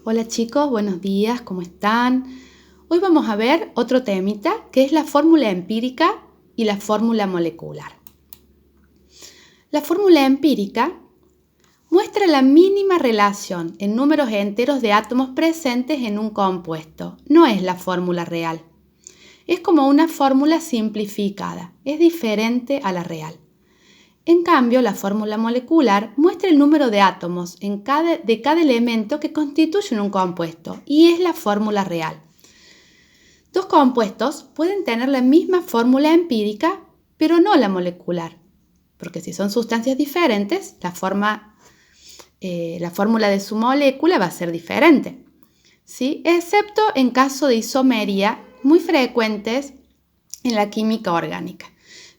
Hola chicos, buenos días, ¿cómo están? Hoy vamos a ver otro temita que es la fórmula empírica y la fórmula molecular. La fórmula empírica muestra la mínima relación en números enteros de átomos presentes en un compuesto. No es la fórmula real. Es como una fórmula simplificada, es diferente a la real. En cambio, la fórmula molecular muestra el número de átomos de cada elemento que constituyen un compuesto y es la fórmula real. Dos compuestos pueden tener la misma fórmula empírica, pero no la molecular, porque si son sustancias diferentes, la fórmula de su molécula va a ser diferente, ¿sí? Excepto en caso de isomería muy frecuentes en la química orgánica.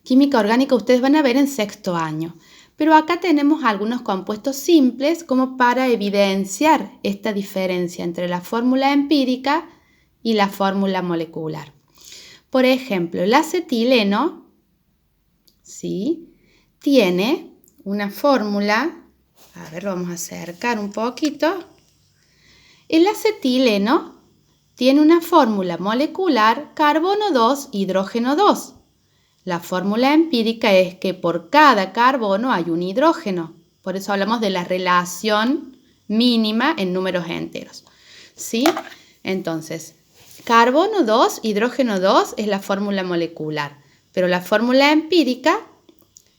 Química orgánica ustedes van a ver en sexto año, pero acá tenemos algunos compuestos simples como para evidenciar esta diferencia entre la fórmula empírica y la fórmula molecular. Por ejemplo, el acetileno, ¿sí?, tiene una fórmula, a ver, lo vamos a acercar un poquito. El acetileno tiene una fórmula molecular carbono 2, hidrógeno 2. La fórmula empírica es que por cada carbono hay un hidrógeno. Por eso hablamos de la relación mínima en números enteros, ¿sí? Entonces, carbono 2, hidrógeno 2 es la fórmula molecular. Pero la fórmula empírica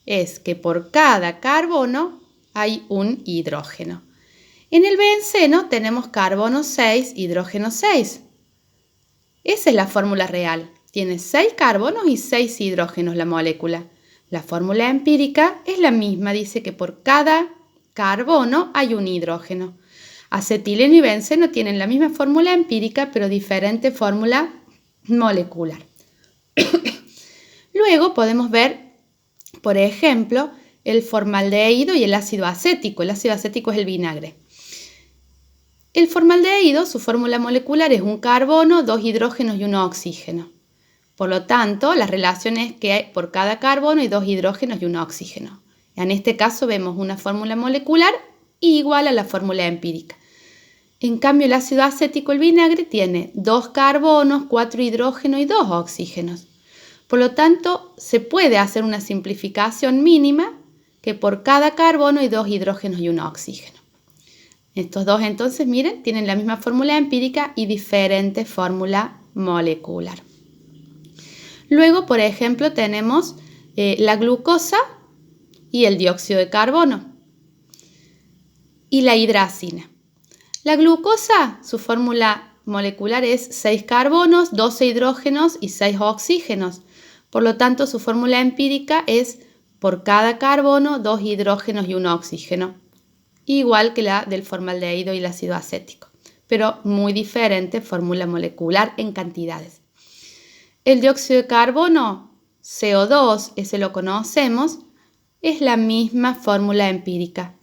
es que por cada carbono hay un hidrógeno. En el benceno tenemos carbono 6, hidrógeno 6. Esa es la fórmula real. Tiene 6 carbonos y 6 hidrógenos la molécula. La fórmula empírica es la misma, dice que por cada carbono hay un hidrógeno. Acetileno y benceno tienen la misma fórmula empírica, pero diferente fórmula molecular. Luego podemos ver, por ejemplo, el formaldehído y el ácido acético. El ácido acético es el vinagre. El formaldehído, su fórmula molecular es un carbono, 2 hidrógenos y un oxígeno. Por lo tanto, la relación es que hay por cada carbono hay 2 hidrógenos y un oxígeno. En este caso vemos una fórmula molecular igual a la fórmula empírica. En cambio, el ácido acético, el vinagre, tiene 2 carbonos, 4 hidrógenos y 2 oxígenos. Por lo tanto, se puede hacer una simplificación mínima que por cada carbono hay 2 hidrógenos y un oxígeno. Estos dos entonces, miren, tienen la misma fórmula empírica y diferente fórmula molecular. Luego, por ejemplo, tenemos la glucosa y el dióxido de carbono y la hidracina. La glucosa, su fórmula molecular es 6 carbonos, 12 hidrógenos y 6 oxígenos. Por lo tanto, su fórmula empírica es por cada carbono, 2 hidrógenos y un oxígeno. Igual que la del formaldehído y el ácido acético, pero muy diferente fórmula molecular en cantidades. El dióxido de carbono, CO2, ese lo conocemos, es la misma fórmula empírica.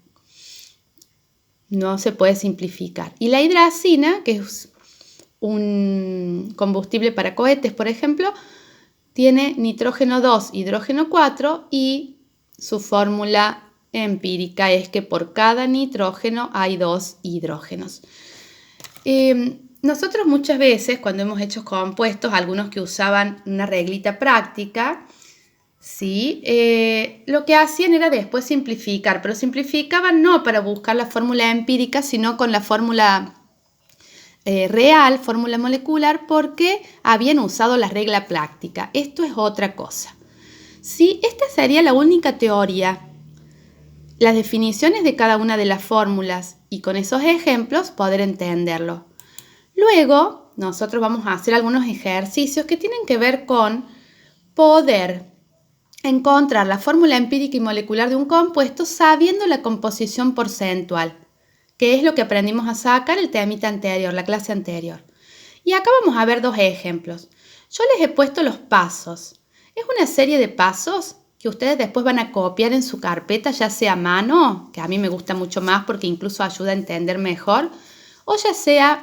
No se puede simplificar. Y la hidracina, que es un combustible para cohetes, por ejemplo, tiene nitrógeno 2, hidrógeno 4 y su fórmula empírica es que por cada nitrógeno hay 2 hidrógenos. Nosotros muchas veces cuando hemos hecho compuestos, algunos que usaban una reglita práctica, ¿sí? Lo que hacían era después simplificar, pero simplificaban no para buscar la fórmula empírica, sino con la fórmula real, fórmula molecular, porque habían usado la regla práctica. Esto es otra cosa. ¿Sí? Esta sería la única teoría. Las definiciones de cada una de las fórmulas y con esos ejemplos poder entenderlo. Luego, nosotros vamos a hacer algunos ejercicios que tienen que ver con poder encontrar la fórmula empírica y molecular de un compuesto sabiendo la composición porcentual, que es lo que aprendimos a sacar el temita anterior, la clase anterior. Y acá vamos a ver dos ejemplos. Yo les he puesto los pasos. Es una serie de pasos que ustedes después van a copiar en su carpeta, ya sea a mano, que a mí me gusta mucho más porque incluso ayuda a entender mejor, o ya sea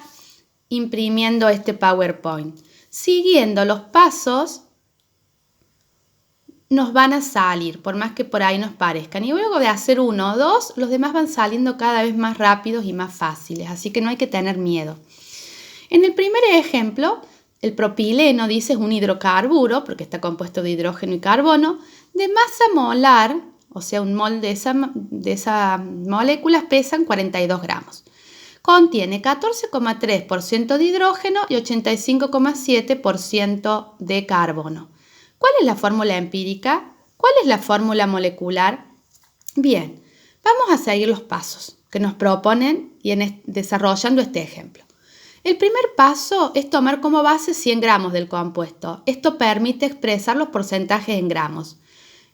imprimiendo este PowerPoint. Siguiendo los pasos, nos van a salir, por más que por ahí nos parezcan. Y luego de hacer 1 o 2, los demás van saliendo cada vez más rápidos y más fáciles, así que no hay que tener miedo. En el primer ejemplo, el propileno, dice, es un hidrocarburo, porque está compuesto de hidrógeno y carbono, de masa molar, o sea, un mol de esas moléculas pesan 42 gramos. Contiene 14,3% de hidrógeno y 85,7% de carbono. ¿Cuál es la fórmula empírica? ¿Cuál es la fórmula molecular? Bien, vamos a seguir los pasos que nos proponen y desarrollando este ejemplo. El primer paso es tomar como base 100 gramos del compuesto. Esto permite expresar los porcentajes en gramos.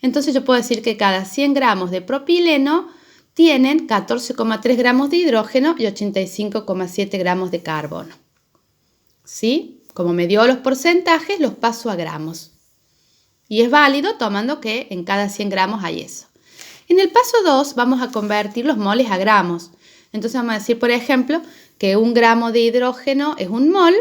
Entonces yo puedo decir que cada 100 gramos de propileno tienen 14,3 gramos de hidrógeno y 85,7 gramos de carbono. ¿Sí? Como me dio los porcentajes, los paso a gramos. Y es válido tomando que en cada 100 gramos hay eso. En el paso 2 vamos a convertir los moles a gramos. Entonces vamos a decir, por ejemplo, que 1 gramo de hidrógeno es 1 mol.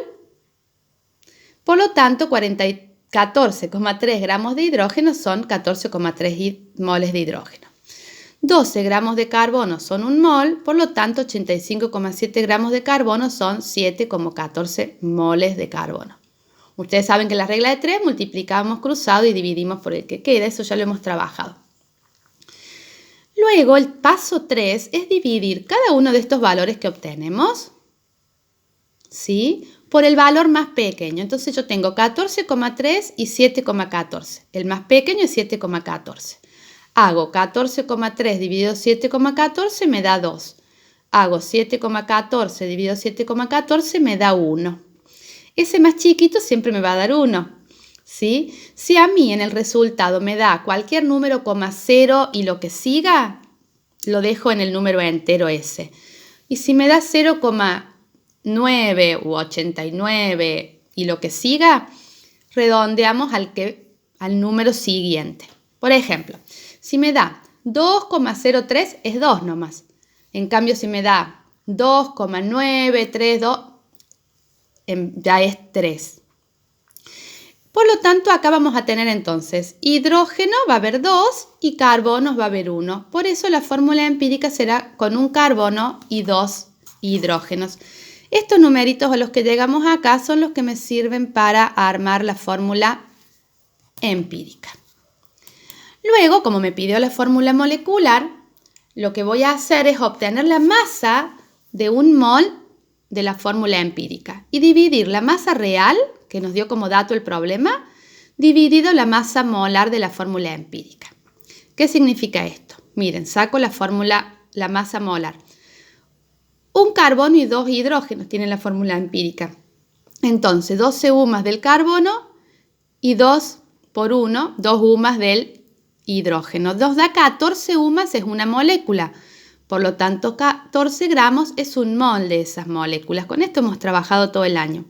Por lo tanto, 14,3 gramos de hidrógeno son 14,3 moles de hidrógeno. 12 gramos de carbono son 1 mol, por lo tanto 85,7 gramos de carbono son 7,14 moles de carbono. Ustedes saben que la regla de 3 multiplicamos cruzado y dividimos por el que queda, eso ya lo hemos trabajado. Luego el paso 3 es dividir cada uno de estos valores que obtenemos, ¿sí?, por el valor más pequeño. Entonces yo tengo 14,3 y 7,14. El más pequeño es 7,14. Hago 14,3 dividido 7,14 me da 2. Hago 7,14 dividido 7,14 me da 1. Ese más chiquito siempre me va a dar 1. ¿Sí? Si a mí en el resultado me da cualquier número, 0 y lo que siga, lo dejo en el número entero ese. Y si me da 0,9 u 89 y lo que siga, redondeamos al número siguiente. Por ejemplo, si me da 2,03 es 2 nomás. En cambio, si me da 2,932 ya es 3. Por lo tanto, acá vamos a tener entonces hidrógeno va a haber 2 y carbonos va a haber 1. Por eso la fórmula empírica será con 1 carbono y 2 hidrógenos. Estos numeritos a los que llegamos acá son los que me sirven para armar la fórmula empírica. Luego, como me pidió la fórmula molecular, lo que voy a hacer es obtener la masa de 1 mol de la fórmula empírica y dividir la masa real, que nos dio como dato el problema, dividido la masa molar de la fórmula empírica. ¿Qué significa esto? Miren, saco la masa molar. 1 carbono y 2 hidrógenos tienen la fórmula empírica. Entonces, 12 U más del carbono y 2 por 1, 2 U más del hidrógeno. Nos da 14 U más, es una molécula. Por lo tanto, 14 gramos es 1 mol de esas moléculas. Con esto hemos trabajado todo el año.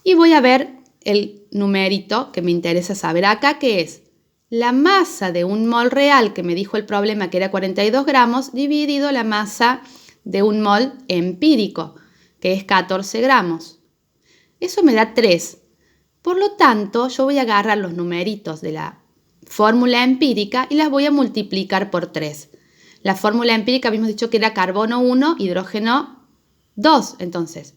Y voy a ver el numerito que me interesa saber acá, que es la masa de 1 mol real, que me dijo el problema que era 42 gramos, dividido la masa de 1 mol empírico, que es 14 gramos. Eso me da 3. Por lo tanto, yo voy a agarrar los numeritos de la fórmula empírica y las voy a multiplicar por 3. La fórmula empírica habíamos dicho que era carbono 1, hidrógeno 2. Entonces,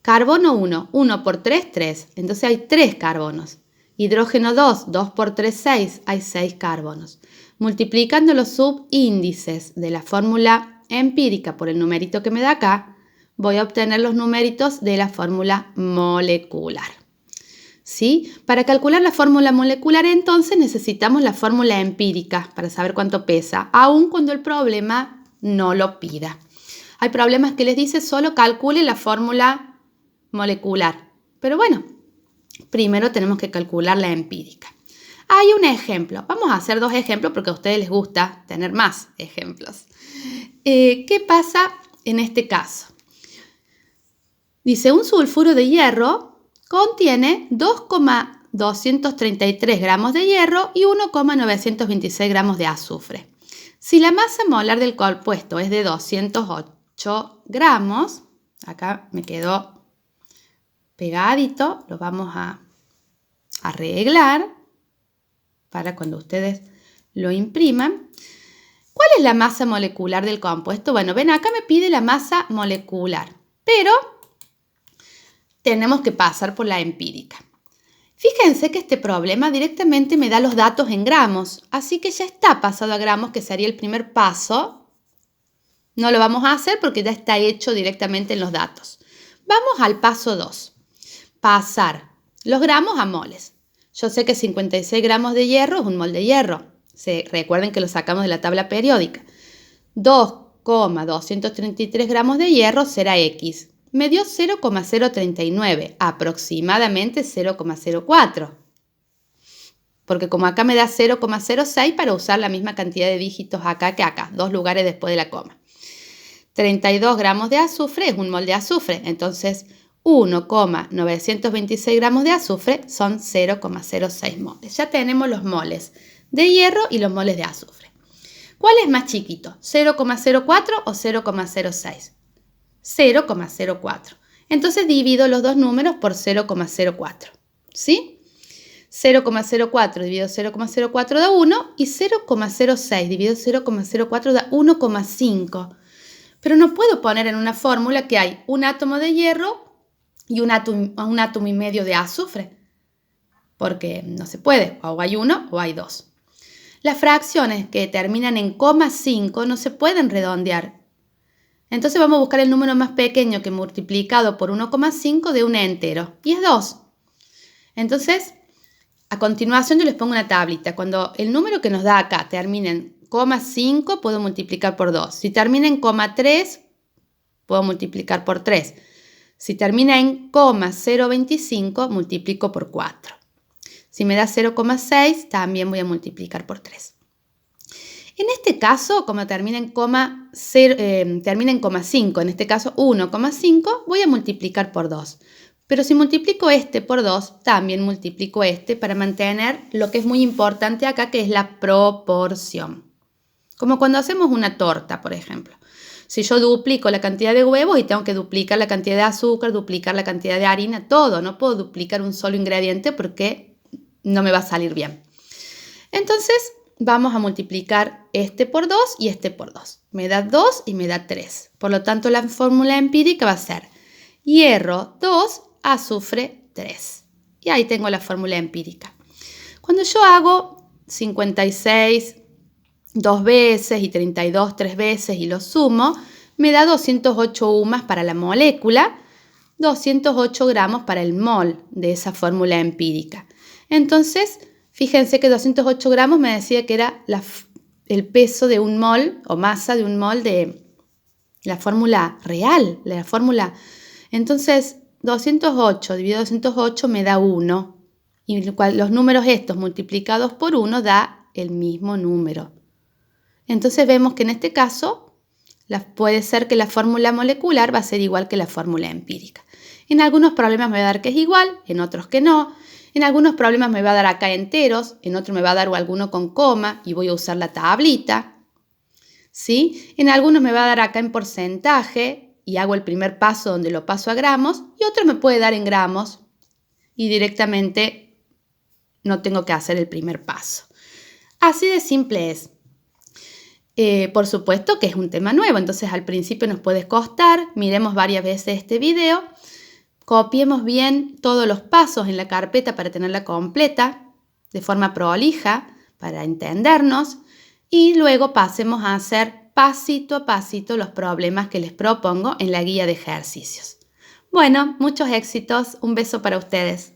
carbono 1, 1 por 3, 3. Entonces hay 3 carbonos. Hidrógeno 2, 2 por 3, 6. Hay 6 carbonos. Multiplicando los subíndices de la fórmula empírica por el numerito que me da acá, voy a obtener los numeritos de la fórmula molecular. ¿Sí? Para calcular la fórmula molecular, entonces, necesitamos la fórmula empírica para saber cuánto pesa, aun cuando el problema no lo pida. Hay problemas que les dice solo calcule la fórmula molecular. Pero bueno, primero tenemos que calcular la empírica. Hay un ejemplo. Vamos a hacer 2 ejemplos porque a ustedes les gusta tener más ejemplos. ¿Qué pasa en este caso? Dice, un sulfuro de hierro contiene 2,233 gramos de hierro y 1,926 gramos de azufre. Si la masa molar del compuesto es de 208 gramos, acá me quedó pegadito, lo vamos a arreglar. para cuando ustedes lo impriman. ¿Cuál es la masa molecular del compuesto? Bueno, ven, acá me pide la masa molecular, pero tenemos que pasar por la empírica. Fíjense que este problema directamente me da los datos en gramos, así que ya está pasado a gramos, que sería el primer paso. No lo vamos a hacer porque ya está hecho directamente en los datos. Vamos al paso 2. Pasar los gramos a moles. Yo sé que 56 gramos de hierro es un mol de hierro. Recuerden que lo sacamos de la tabla periódica. 2,233 gramos de hierro será X. Me dio 0,039, aproximadamente 0,04. Porque como acá me da 0,06 para usar la misma cantidad de dígitos acá que acá, 2 lugares después de la coma. 32 gramos de azufre es un mol de azufre, entonces 1,926 gramos de azufre son 0,06 moles. Ya tenemos los moles de hierro y los moles de azufre. ¿Cuál es más chiquito? ¿0,04 o 0,06? 0,04. Entonces divido los dos números por 0,04. ¿Sí? 0,04 dividido 0,04 da 1 y 0,06 dividido 0,04 da 1,5. Pero no puedo poner en una fórmula que hay un átomo de hierro y un átomo y medio de azufre, porque no se puede, o hay uno o hay dos. Las fracciones que terminan en 0,5 no se pueden redondear. Entonces vamos a buscar el número más pequeño que multiplicado por 1,5 de un entero, y es 2. Entonces, a continuación yo les pongo una tablita. Cuando el número que nos da acá termina en 0,5, puedo multiplicar por 2. Si termina en 0,3, puedo multiplicar por 3. Si termina en 0,025, multiplico por 4. Si me da 0,6, también voy a multiplicar por 3. En este caso, como termina en 0,5, en este caso 1,5, voy a multiplicar por 2. Pero si multiplico este por 2, también multiplico este para mantener lo que es muy importante acá, que es la proporción. Como cuando hacemos una torta, por ejemplo. Si yo duplico la cantidad de huevos y tengo que duplicar la cantidad de azúcar, duplicar la cantidad de harina, todo. No puedo duplicar un solo ingrediente porque no me va a salir bien. Entonces, vamos a multiplicar este por 2 y este por 2. Me da 2 y me da 3. Por lo tanto, la fórmula empírica va a ser hierro 2, azufre 3. Y ahí tengo la fórmula empírica. Cuando yo hago 56 2 veces y 32 3 veces y lo sumo, me da 208 UMAS para la molécula, 208 gramos para el mol de esa fórmula empírica. Entonces, fíjense que 208 gramos me decía que era el peso de un mol o masa de un mol de la fórmula real, la fórmula. Entonces, 208 dividido 208 me da 1. Y los números estos multiplicados por 1 da el mismo número. Entonces vemos que en este caso puede ser que la fórmula molecular va a ser igual que la fórmula empírica. En algunos problemas me va a dar que es igual, en otros que no. En algunos problemas me va a dar acá enteros, en otros me va a dar alguno con coma y voy a usar la tablita. ¿Sí? En algunos me va a dar acá en porcentaje y hago el primer paso donde lo paso a gramos, y otro me puede dar en gramos y directamente no tengo que hacer el primer paso. Así de simple es. Por supuesto que es un tema nuevo, entonces al principio nos puede costar. Miremos varias veces este video, copiemos bien todos los pasos en la carpeta para tenerla completa, de forma prolija, para entendernos, y luego pasemos a hacer pasito a pasito los problemas que les propongo en la guía de ejercicios. Bueno, muchos éxitos, un beso para ustedes.